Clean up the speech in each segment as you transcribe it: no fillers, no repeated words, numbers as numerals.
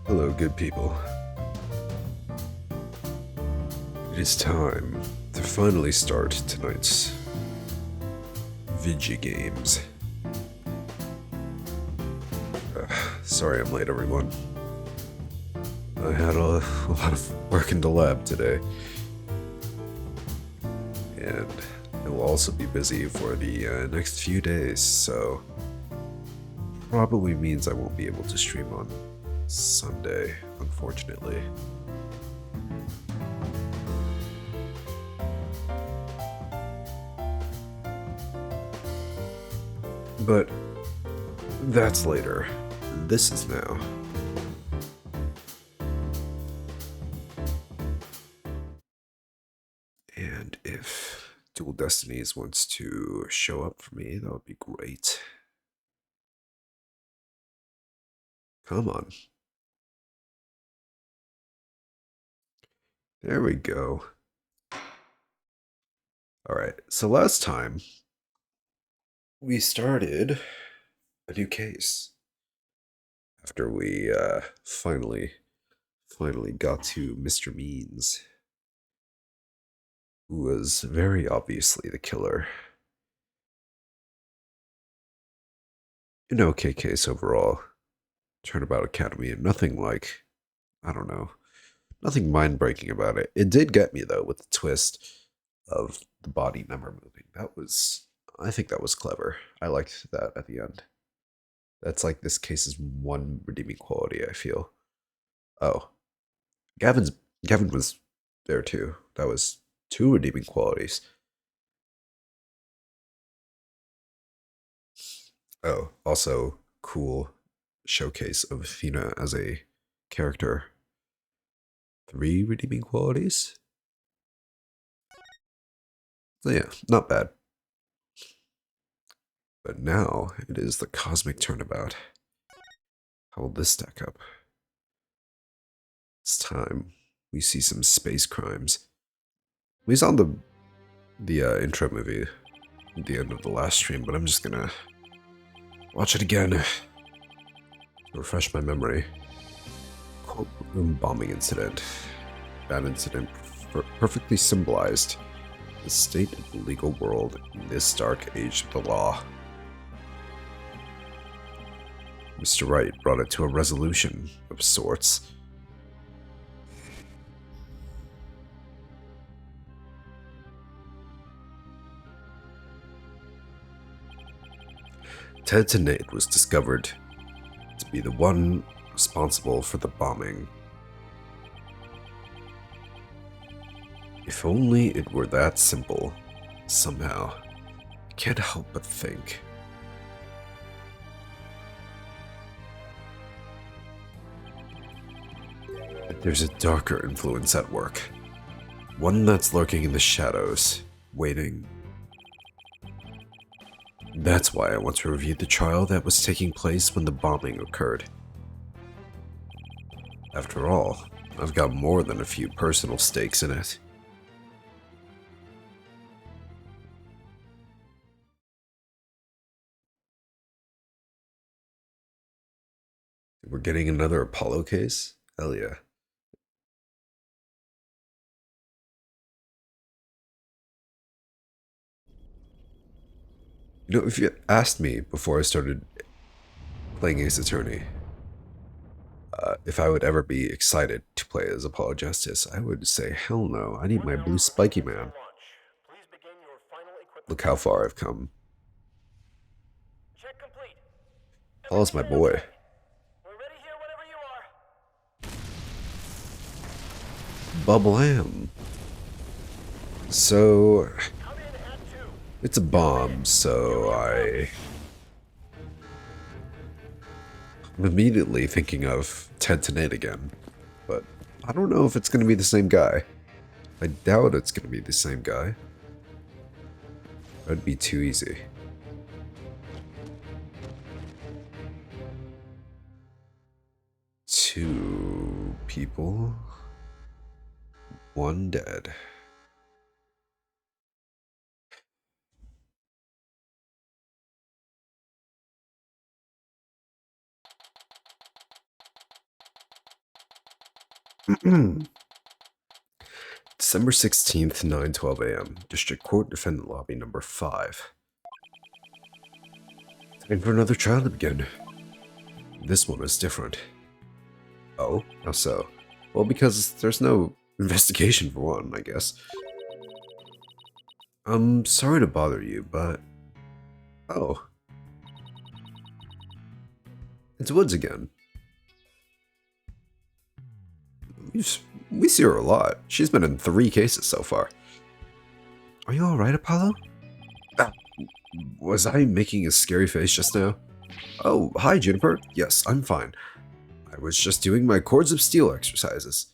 Hello, good people. It is time to finally start tonight's Vigi games. Sorry I'm late, everyone. I had a lot of work in the lab today. And I will also be busy for the next few days, so probably means I won't be able to stream on Sunday, unfortunately. But that's later. This is now. And if Dual Destinies wants to show up for me, that would be great. Come on. There we go. Alright, so last time we started a new case. After we finally got to Mr. Means, who was very obviously the killer. An okay case overall. Turnabout Academy, and nothing like, I don't know, nothing mind-breaking about it. It did get me, though, with the twist of the body never moving. I think that was clever. I liked that at the end. That's like this case's one redeeming quality, I feel. Oh, Gavin's Gavin was there too. That was two redeeming qualities. Oh, also cool showcase of Athena as a character. Three redeeming qualities? So yeah, not bad. But now it is the cosmic turnabout. How will this stack up? It's time we see some space crimes. We saw the intro movie at the end of the last stream, but I'm just gonna watch it again to refresh my memory. Courtroom bombing incident. That incident perfectly symbolized the state of the legal world in this dark age of the law. Mr. Wright brought it to a resolution of sorts. Nate was discovered to be the one responsible for the bombing. If only it were that simple. Somehow, I can't help but think. There's a darker influence at work. One that's lurking in the shadows, waiting. That's why I want to review the trial that was taking place when the bombing occurred. After all, I've got more than a few personal stakes in it. We're getting another Apollo case? Hell yeah. You know, if you asked me before I started playing Ace Attorney, if I would ever be excited to play as Apollo Justice, I would say, hell no, I need my blue spiky man. Look how far I've come. Apollo's my boy. Bubble-am. So, it's a bomb, so I'm immediately thinking of Nate again, but I don't know if it's going to be the same guy. I doubt it's going to be the same guy. That'd be too easy. Two people, one dead. December 16th, 9:12 a.m. District Court Defendant Lobby number 5. Time for another trial to begin. This one is different. Oh, how so? Well, because there's no investigation for one, I guess. I'm sorry to bother you, but... Oh. It's Woods again. We see her a lot. She's been in 3 cases so far. Are you alright, Apollo? Ah, was I making a scary face just now? Oh, hi, Juniper. Yes, I'm fine. I was just doing my cords of steel exercises.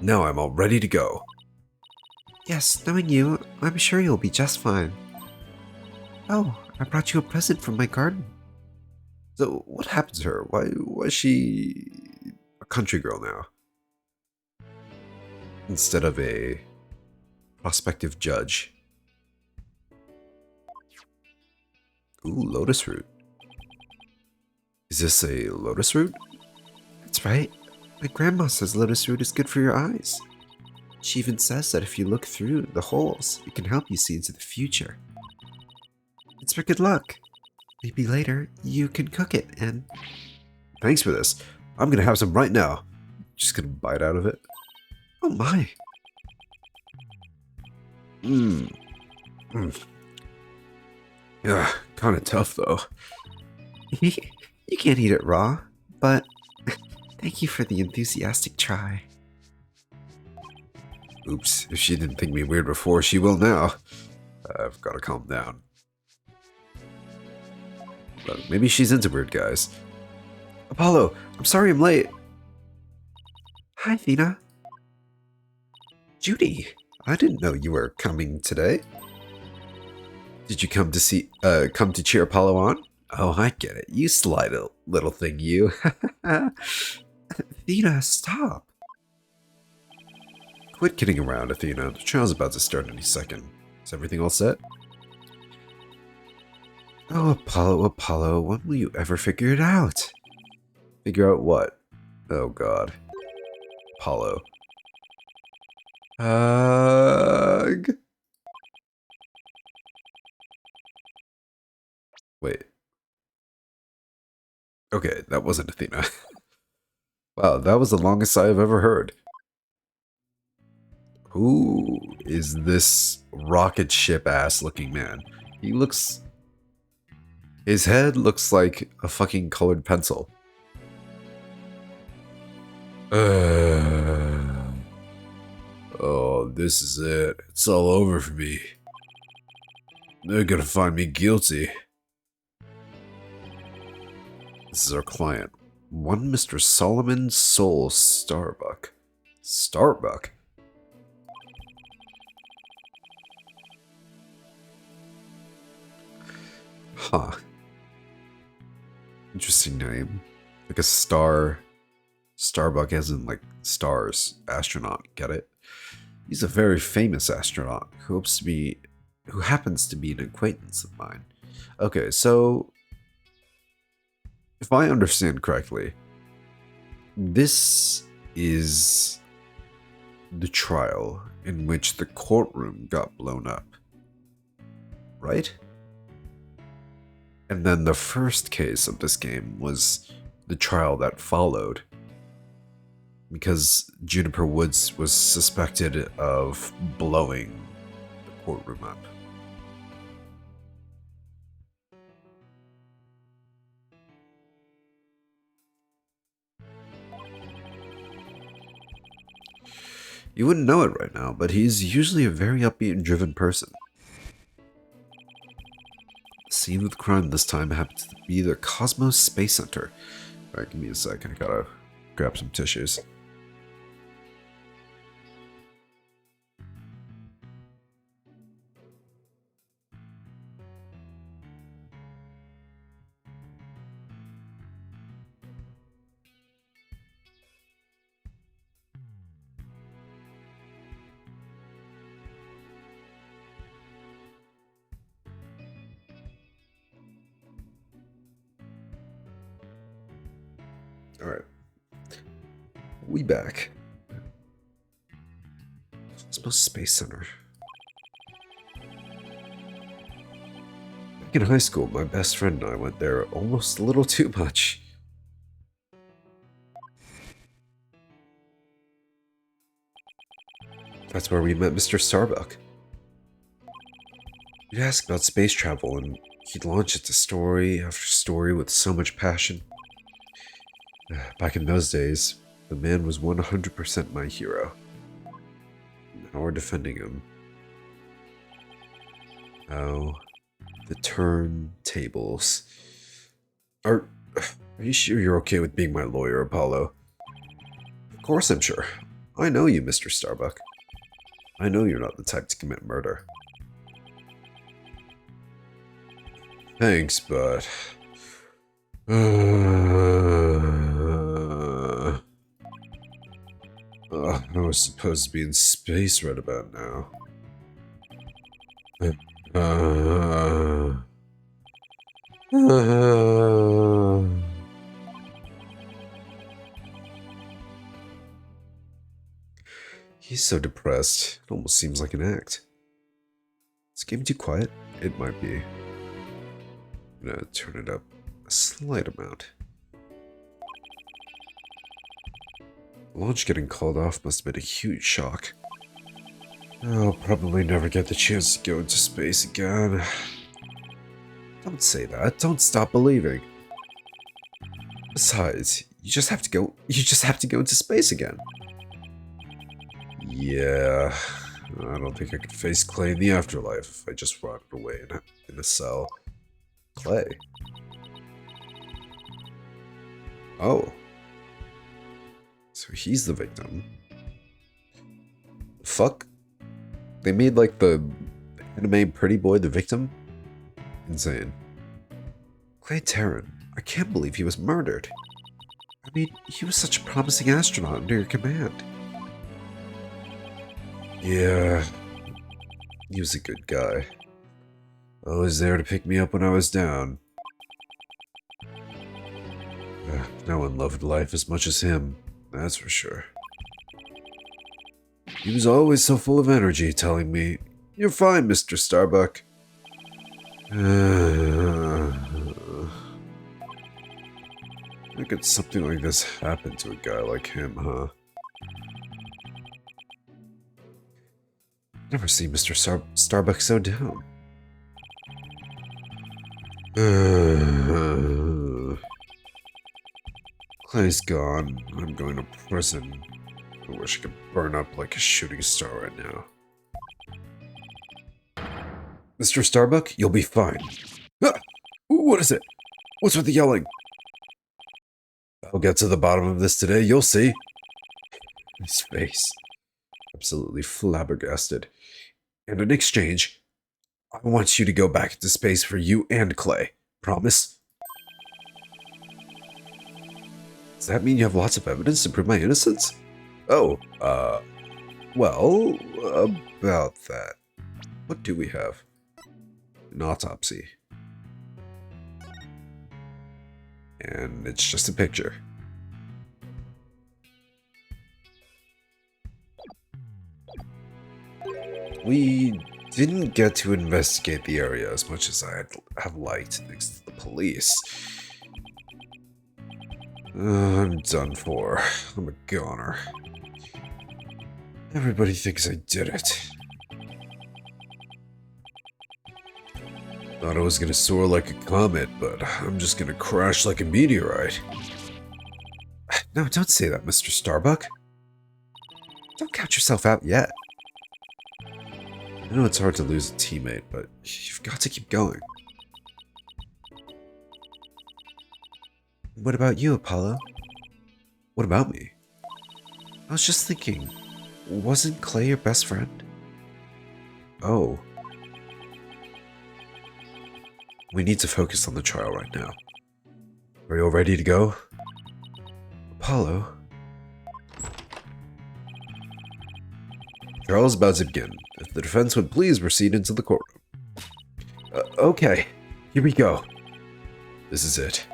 Now I'm all ready to go. Yes, knowing you, I'm sure you'll be just fine. Oh, I brought you a present from my garden. So, what happened to her? Why was she a country girl now? Instead of a prospective judge. Ooh, lotus root. Is this a lotus root? That's right. My grandma says lotus root is good for your eyes. She even says that if you look through the holes, it can help you see into the future. It's for good luck. Maybe later, you can cook it and... Thanks for this. I'm gonna have some right now. Just gonna bite out of it. Oh my. Mmm. Yeah, kinda tough though. You can't eat it raw, but thank you for the enthusiastic try. Oops, if she didn't think me weird before, she will now. I've gotta calm down. But maybe she's into weird guys. Apollo, I'm sorry I'm late. Hi, Athena. Judy, I didn't know you were coming today. Did you come to cheer Apollo on? Oh, I get it. You sly little thing, you. Athena, stop. Quit kidding around, Athena. The trial's about to start any second. Is everything all set? Oh, Apollo, Apollo, when will you ever figure it out? Figure out what? Oh, God. Apollo. Hug. Wait. Okay, that wasn't Athena. Wow, that was the longest sigh I've ever heard. Who is this rocket ship ass looking man? He looks... His head looks like a fucking colored pencil. Oh, this is it. It's all over for me. They're gonna find me guilty. This is our client. One Mr. Solomon Soul Starbuck. Starbuck? Huh. Interesting name. Like a star. Starbuck as in like stars. Astronaut. Get it? He's a very famous astronaut who happens to be an acquaintance of mine. Okay, so if I understand correctly, this is the trial in which the courtroom got blown up, right? And then the first case of this game was the trial that followed, because Juniper Woods was suspected of blowing the courtroom up. You wouldn't know it right now, but he's usually a very upbeat and driven person. The scene of the crime this time happens to be the Cosmos Space Center. Alright, give me a second, I gotta grab some tissues. Alright. We back. Cosmos Space Center. Back in high school, my best friend and I went there almost a little too much. That's where we met Mr. Starbuck. We'd ask about space travel, and he'd launch into story after story with so much passion. Back in those days, the man was 100% my hero. Now we're defending him. Oh, the turntables. Are you sure you're okay with being my lawyer, Apollo? Of course I'm sure. I know you, Mr. Starbuck. I know you're not the type to commit murder. Thanks, but... I was supposed to be in space right about now. He's so depressed, it almost seems like an act. Is the game too quiet? It might be. I'm gonna turn it up a slight amount. Launch getting called off must have been a huge shock. I'll probably never get the chance to go into space again. Don't say that. Don't stop believing. Besides, you just have to go into space again. Yeah, I don't think I could face Clay in the afterlife if I just rotted away in a cell. Clay? Oh. So he's the victim. Fuck? They made like the anime pretty boy the victim? Insane. Clay Terran, I can't believe he was murdered. I mean, he was such a promising astronaut under your command. Yeah, he was a good guy. Always there to pick me up when I was down. No one loved life as much as him, that's for sure. He was always so full of energy, telling me, "You're fine, Mr. Starbuck." How could something like this happen to a guy like him, huh? Never seen Mr. Starbuck so down. Clay's gone. I'm going to prison. I wish I could burn up like a shooting star right now. Mr. Starbuck, you'll be fine. Ah! What is it? What's with the yelling? I'll get to the bottom of this today, you'll see. His face. Absolutely flabbergasted. And in exchange, I want you to go back into space for you and Clay. Promise? Does that mean you have lots of evidence to prove my innocence? Oh, well, about that. What do we have? An autopsy. And it's just a picture. We didn't get to investigate the area as much as I'd have liked thanks to the police. I'm done for. I'm a goner. Everybody thinks I did it. Thought I was gonna soar like a comet, but I'm just gonna crash like a meteorite. No, don't say that, Mr. Starbuck. Don't count yourself out yet. I know it's hard to lose a teammate, but you've got to keep going. What about you, Apollo? What about me? I was just thinking, wasn't Clay your best friend? Oh. We need to focus on the trial right now. Are you all ready to go? Apollo? Trial is about to begin. If the defense would please proceed into the courtroom. Okay, here we go. This is it.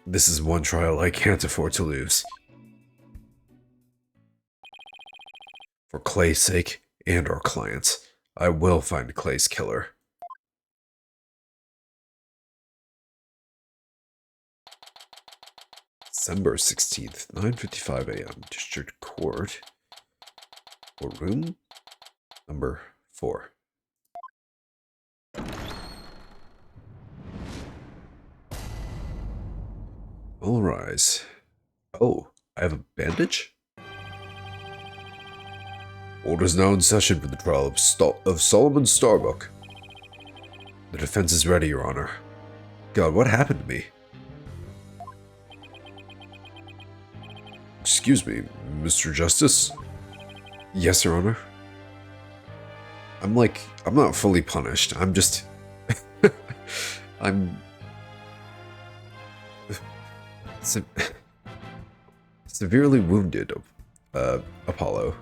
This is one trial I can't afford to lose. For Clay's sake and our clients, I will find Clay's killer. December 16th, 9:55 a.m. District Court. Courtroom number 4. All rise. Oh, I have a bandage? Orders now in session for the trial of Solomon Starbuck. The defense is ready, Your Honor. God, what happened to me? Excuse me, Mr. Justice? Yes, Your Honor. I'm not fully punished. I'm just... I'm... severely wounded, Apollo.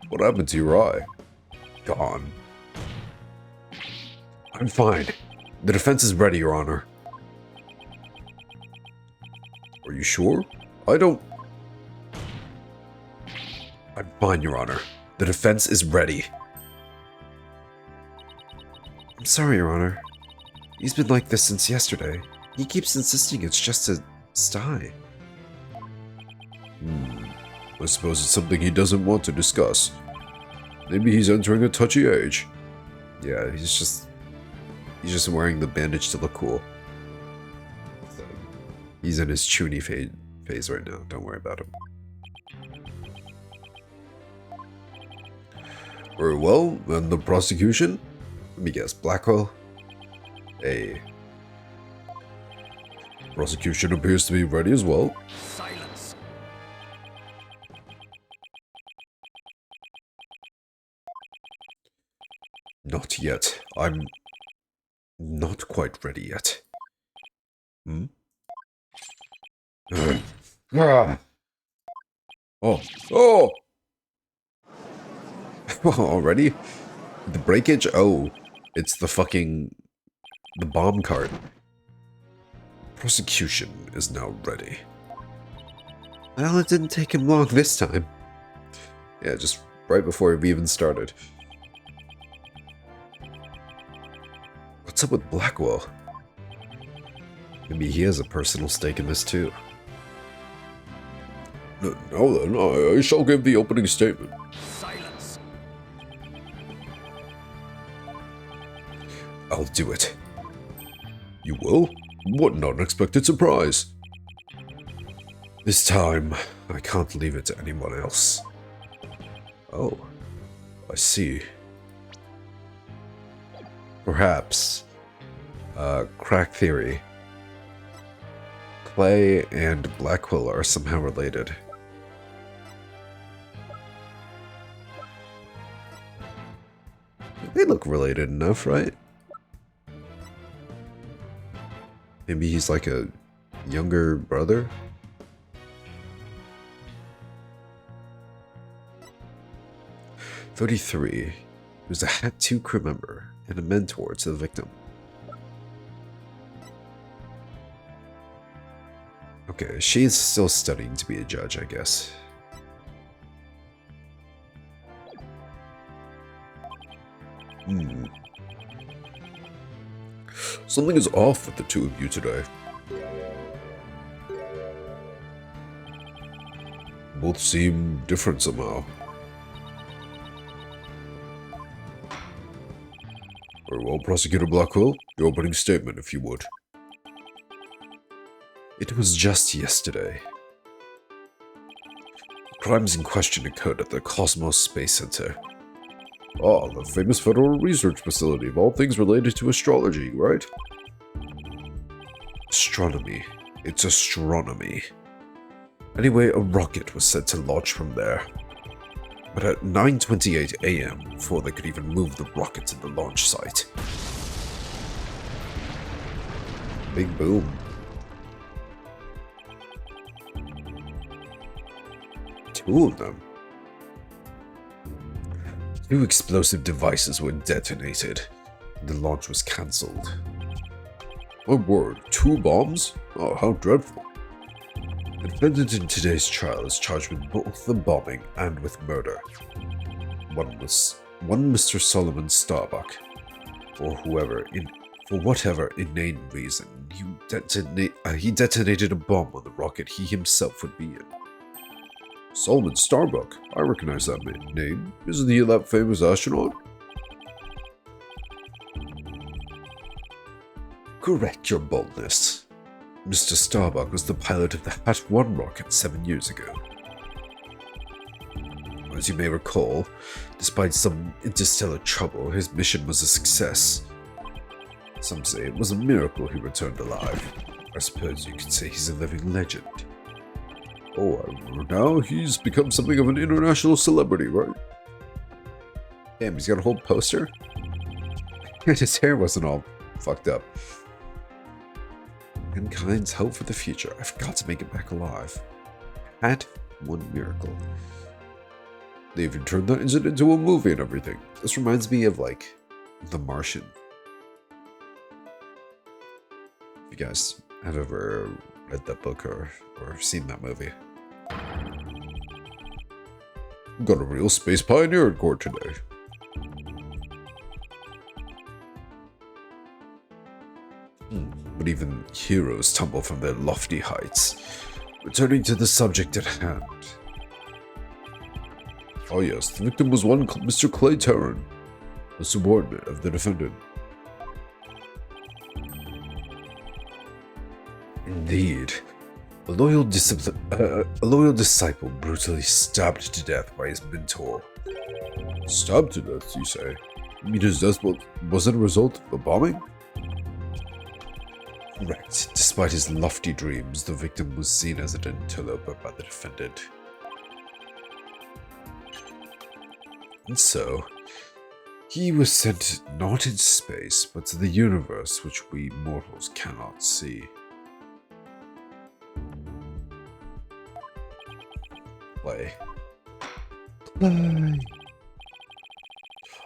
What happened to your eye? Gone. I'm fine. The defense is ready, Your Honor. Are you sure? I'm fine, Your Honor. The defense is ready. I'm sorry, Your Honor. He's been like this since yesterday. He keeps insisting it's just a sty. I suppose it's something he doesn't want to discuss. Maybe he's entering a touchy age. Yeah, he's just wearing the bandage to look cool. So, he's in his chuny phase right now. Don't worry about him. Very well, and the prosecution? Let me guess, Blackwell? Hey. Prosecution appears to be ready as well. Silence. Not yet. I'm not quite ready yet. Ah. Oh. Oh! Already? The breakage? Oh. It's the bomb cart. Prosecution is now ready. Well, it didn't take him long this time. Yeah, just right before we even started. What's up with Blackwell? Maybe he has a personal stake in this too. Now then, I shall give the opening statement. Silence. I'll do it. You will? What an unexpected surprise. This time, I can't leave it to anyone else. Oh, I see. Perhaps, crack theory. Clay and Blackwell are somehow related. They look related enough, right? Maybe he's like a younger brother? "33. He was a Hat 2 crew member and a mentor to the victim." Okay, she's still studying to be a judge, I guess. Something is off with the two of you today. Both seem different somehow. Very well, Prosecutor Blackwell, your opening statement, if you would. It was just yesterday. The crimes in question occurred at the Cosmos Space Center. Ah, the famous Federal Research Facility of all things related to astrology, right? Astronomy. It's astronomy. Anyway, a rocket was said to launch from there. But at 9:28 a.m., before they could even move the rocket to the launch site. Big boom. Two of them. 2 explosive devices were detonated. The launch was cancelled. My word, 2 bombs? Oh, how dreadful. The defendant in today's trial is charged with both the bombing and with murder. One Mr. Solomon Starbuck, or for whatever inane reason, he detonated a bomb on the rocket he himself would be in. Solomon Starbuck, I recognize that name. Isn't he that famous astronaut? Correct your boldness. Mr. Starbuck was the pilot of the Hat 1 rocket 7 years ago. As you may recall, despite some interstellar trouble, his mission was a success. Some say it was a miracle he returned alive. I suppose you could say he's a living legend. Oh, I remember now, he's become something of an international celebrity, right? Damn, he's got a whole poster? And his hair wasn't all fucked up. Mankind's hope for the future. I've got to make it back alive. Had one miracle. They even turned that incident into a movie and everything. This reminds me of, like, The Martian. If you guys have ever read that book or seen that movie. Got a real space pioneer in court today. But even heroes tumble from their lofty heights. Returning to the subject at hand. Oh yes, the victim was one Mr. Clay Terran, a subordinate of the defendant. Indeed. A loyal disciple brutally stabbed to death by his mentor. Stabbed to death, you say? You mean his death wasn't a result of a bombing? Correct. Despite his lofty dreams, the victim was seen as an interloper by the defendant. And so, he was sent not into space, but to the universe which we mortals cannot see. Play.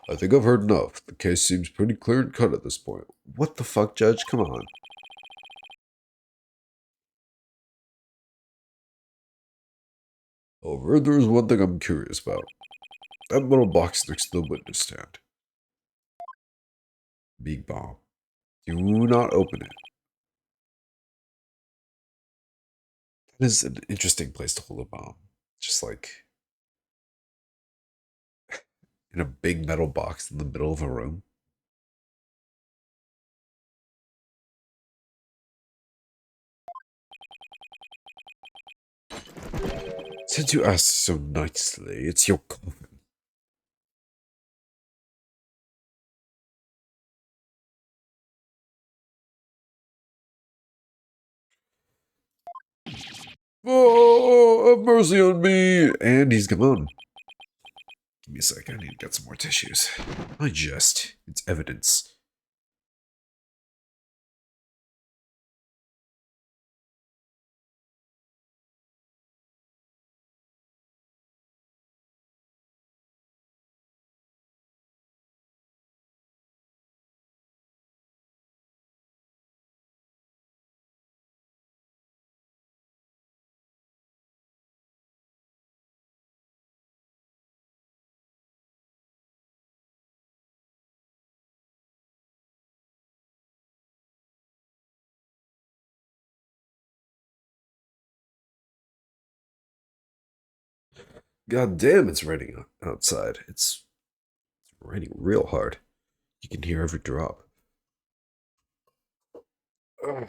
I think I've heard enough. The case seems pretty clear and cut at this point. What the fuck, Judge? Come on. However, there is one thing I'm curious about. That metal box next to the witness stand. Big bomb. Do not open it. That is an interesting place to hold a bomb. Just like in a big metal box in the middle of a room. Since you asked so nicely, it's your coffin. Oh, have mercy on me! And he's gone. Give me a sec, I need to get some more tissues. I jest. It's evidence. God damn, it's raining outside. It's raining real hard. You can hear every drop. Ugh.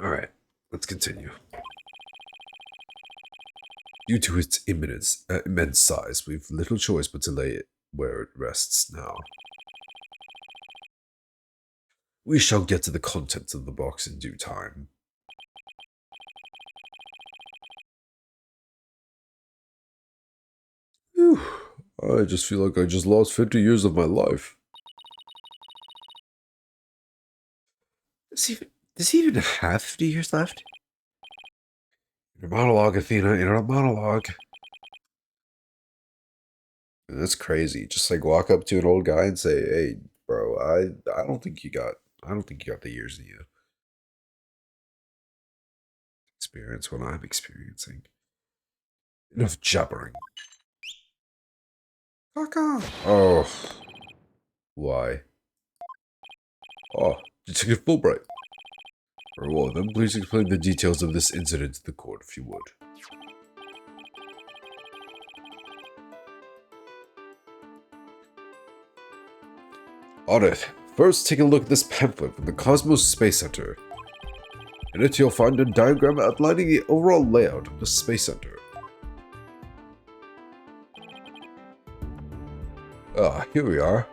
Alright, let's continue. Due to its immense size, we've little choice but to lay it where it rests now. We shall get to the contents of the box in due time. Whew. I just feel like I just lost 50 years of my life. Does he even have 50 years left? Inner monologue, Athena, inner monologue. And that's crazy. Just like walk up to an old guy and say, "Hey, bro, I don't think you got the years in you. Experience what I'm experiencing. Enough jabbering. Fuck off. Oh, why? Oh, Detective Fulbright. Very well, then please explain the details of this incident to the court, if you would. Audit. First, take a look at this pamphlet from the Cosmos Space Center. In it, you'll find a diagram outlining the overall layout of the Space Center. Ah, here we are.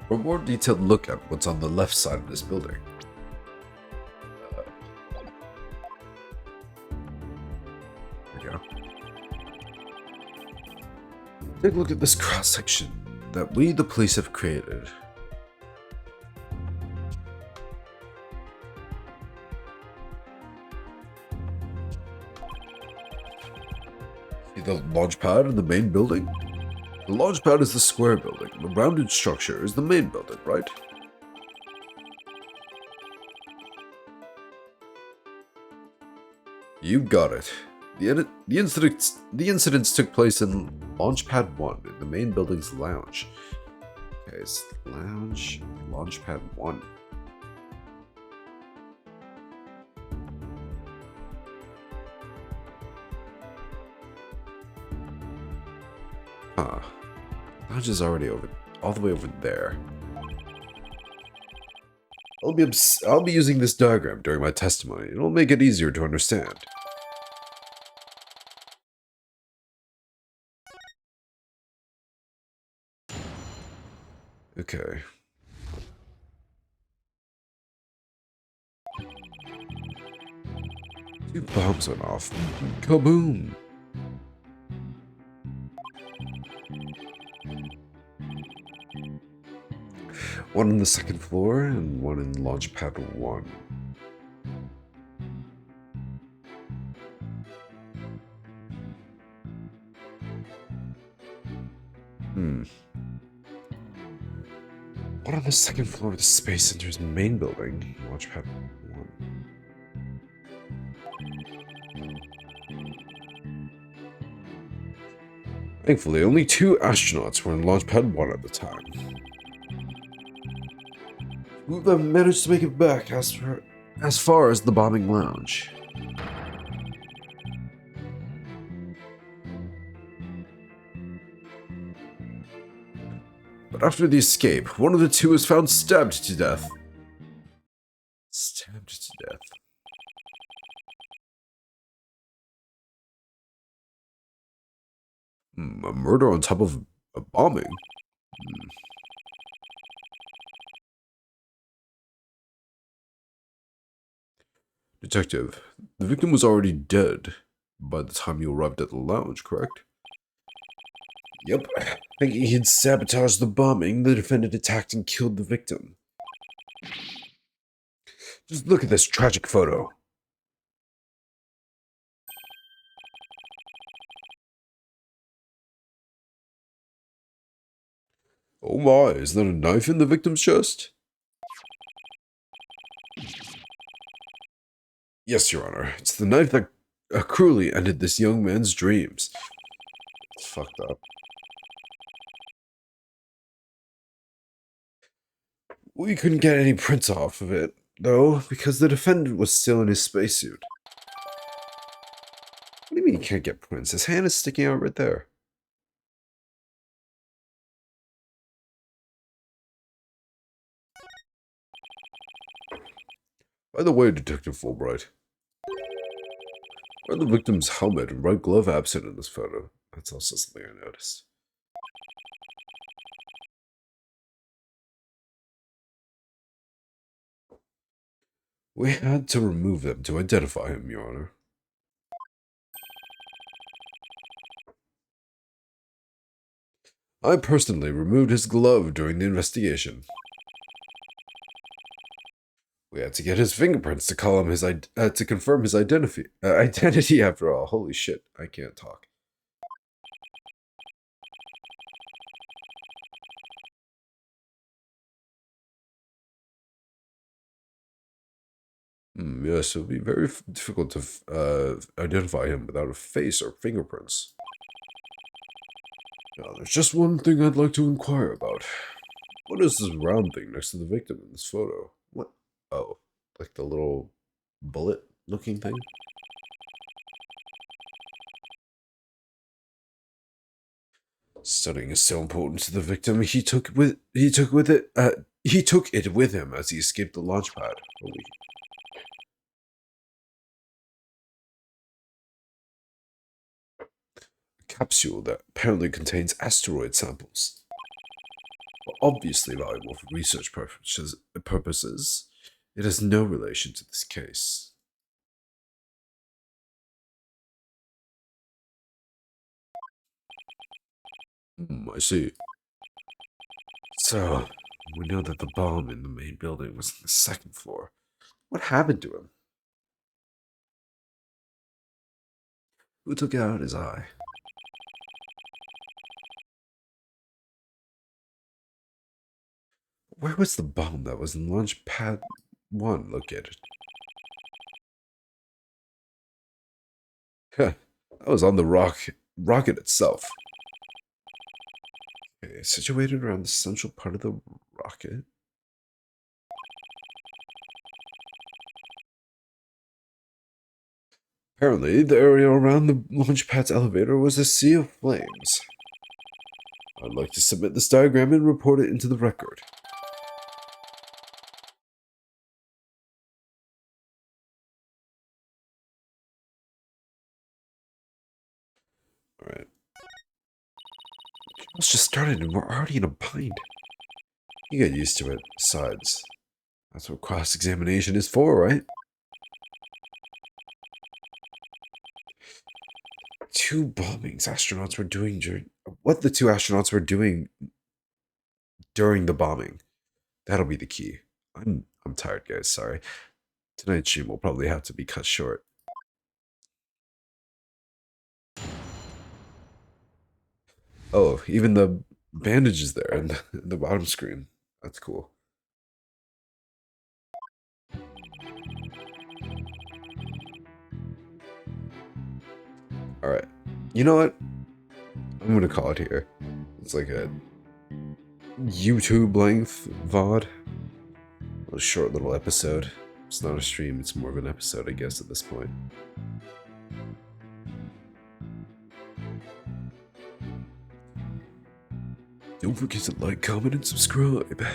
For a more detailed look at what's on the left side of this building. There we go. Take a look at this cross-section that we, the police, have created. See the launch pad in the main building? The launch pad is the square building. The rounded structure is the main building, right? You got it. The incidents took place in Launchpad 1 in the main building's lounge. Okay, it's Launchpad 1. Huh. Lounge is already all the way over there. I'll be using this diagram during my testimony. It'll make it easier to understand. Okay. Two bombs went off. Kaboom! One on the second floor and one in Launchpad 1. One on the second floor of the Space Center's main building. Launchpad 1. Thankfully, only 2 astronauts were in Launchpad 1 at the time. Two of them managed to make it back as far as the bombing lounge. But after the escape, one of the 2 was found stabbed to death. Stabbed to death. A murder on top of a bombing? Detective, the victim was already dead by the time you arrived at the lounge, correct? Yep. Thinking he'd sabotaged the bombing, the defendant attacked and killed the victim. Just look at this tragic photo. Oh my, is that a knife in the victim's chest? Yes, Your Honor. It's the knife that cruelly ended this young man's dreams. It's fucked up. We couldn't get any prints off of it, though, because the defendant was still in his spacesuit. What do you mean you can't get prints? His hand is sticking out right there. By the way, Detective Fulbright, why are the victim's helmet and right glove absent in this photo? That's also something I noticed. We had to remove them to identify him, Your Honor. I personally removed his glove during the investigation. We had to get his fingerprints to call him to confirm his identity. After all, holy shit, I can't talk. Yes, it would be very difficult to identify him without a face or fingerprints. Now, there's just one thing I'd like to inquire about. What is this round thing next to the victim in this photo? What? Oh, like the little bullet-looking thing? Studying is so important to the victim. He took it with him as he escaped the launch pad. Holy. A capsule that apparently contains asteroid samples. Well, obviously valuable for research purposes. It has no relation to this case. I see. So, we know that the bomb in the main building was on the second floor. What happened to him? Who took it out of his eye? Where was the bomb that was in launch pad 1 located? That was on the rocket itself. Okay, situated around the central part of the rocket. Apparently, the area around the launch pad's elevator was a sea of flames. I'd like to submit this diagram and report it into the record. Alright. It's just started and we're already in a bind. You get used to it. Besides, that's what cross-examination is for, right? Two bombings astronauts were doing during... What the two astronauts were doing during the bombing. That'll be the key. I'm tired, guys. Sorry. Tonight's stream will probably have to be cut short. Oh, even the bandage is there in the bottom screen. That's cool. Alright. You know what? I'm gonna call it here. It's like a YouTube length VOD. A short little episode. It's not a stream, it's more of an episode, I guess, at this point. Don't forget to like, comment, and subscribe.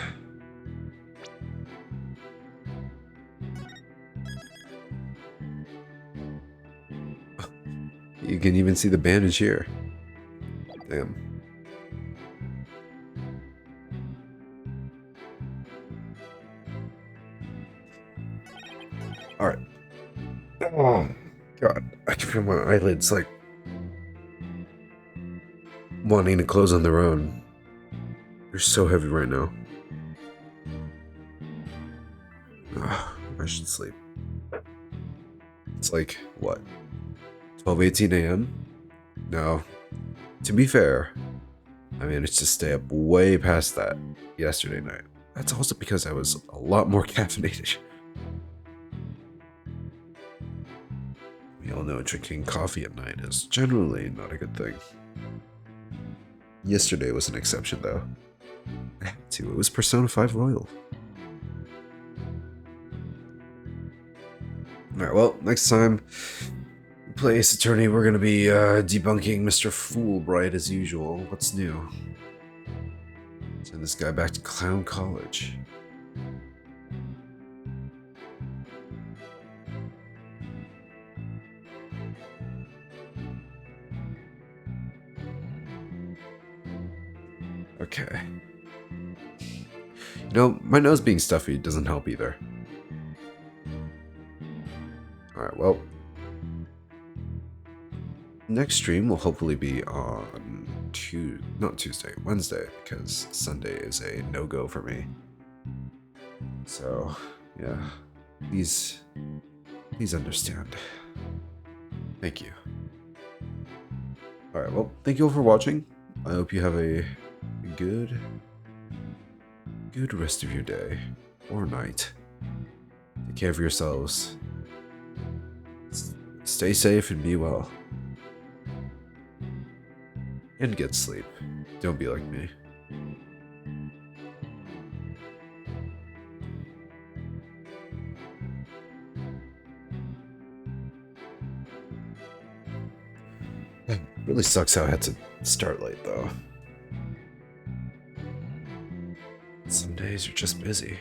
You can even see the bandage here. Damn. Alright. Oh, God. I can feel my eyelids, like, wanting to close on their own. They're so heavy right now. I should sleep. It's like, what? 12:18 a.m.? No. To be fair, I managed to stay up way past that yesterday night. That's also because I was a lot more caffeinated. We all know drinking coffee at night is generally not a good thing. Yesterday was an exception, though. I had to. It was Persona 5 Royal. Alright, well, next time we play Ace Attorney, we're going to be debunking Mr. Fulbright as usual. What's new? Send this guy back to Clown College. Okay. You know, my nose being stuffy doesn't help either. Alright, well. Next stream will hopefully be on not Tuesday, Wednesday, because Sunday is a no-go for me. So, yeah. Please, please understand. Thank you. Alright, well, thank you all for watching. I hope you have a good, good rest of your day or night. Take care of yourselves. Stay safe and be well. And get sleep. Don't be like me. It really sucks how I had to start late, though. Some days are just busy.